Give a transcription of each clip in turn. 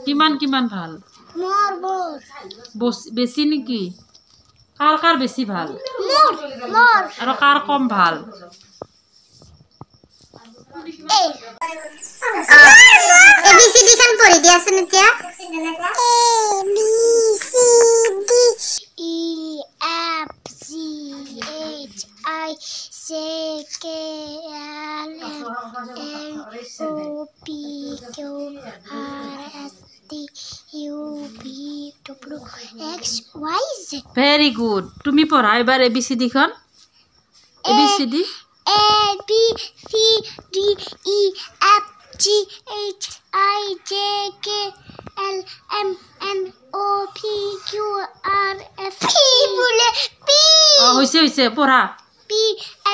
কিমান কিমান ভাল বেছি নেকি কাৰ বেছি ভাল আৰু কাৰ কম ভাল ABCD খান পঢ়ি দিয়া আছে এতিয়া Very good. তুমি পঢ়া এবাৰ ABCD খন ABCD A B C D E F G H I J K L M N O P Q R S T P হৈছে পঢ়া P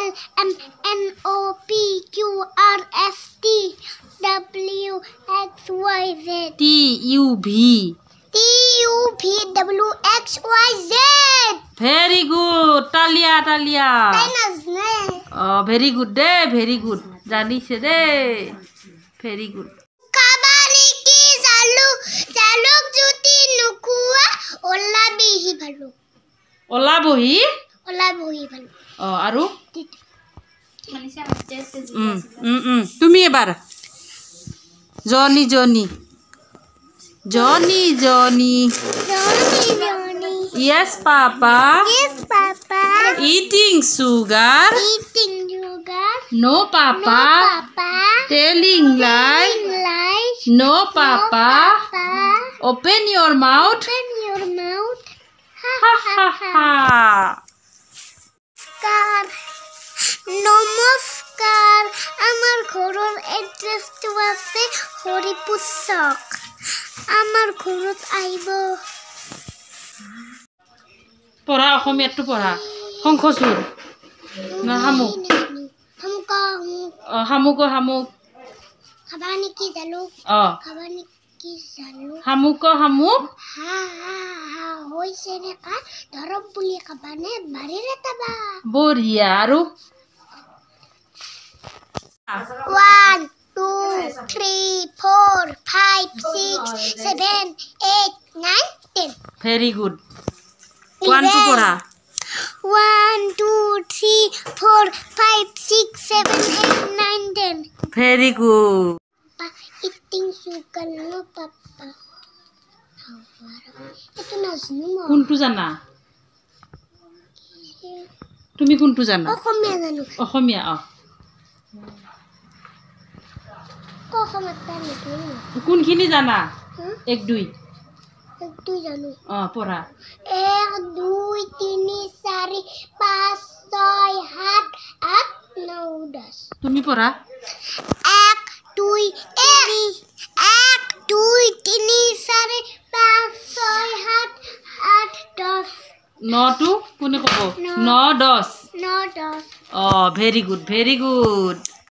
L M N O P Q R S T W X Y Z T U V W X Y Z Very good. Talia. Very good day. Very good. Janise day. Very good. Kabani ki jaluk juti nukua ola bihi bhalu. Ola bohi bhalu. Aru? Tumi ebar. Johnny. Yes, Papa. Eating sugar. No, Papa. Telling lies. No, Papa. Open your mouth. Ha. Namaskar. Amar ghoror address to ase Horipusak. Amar ghorot aibo. পঢ়া অসমীয়াটো পঢ়া সংখচুৰ না হামুক হামুক খাবানি কি জালুক হামুক হা হৈছে নেকা ধৰক বুলি খাবানে বাৰীৰে তাবা বঢ়িয়া আৰু 1 2 3 4 5 6 7 8 9 10 Very good. 1 to pora 1 2 3 4 5 6 7 8 9 10 Very good. Eating sugar no papa eto naznu mo কোনটো জানা তুমি কোনটো জানা অসমীয়া জানো অসমীয়া অসমীয়া জানো কোনখিনি জানা 1 2 তুই জানো পঢ়া 1 2 3 4 5 6 7 8 9 10 তুমি পঢ়া 1 2 3 4 5 6 7 8 10 9 to কোনে কব 9 10 9 10 very good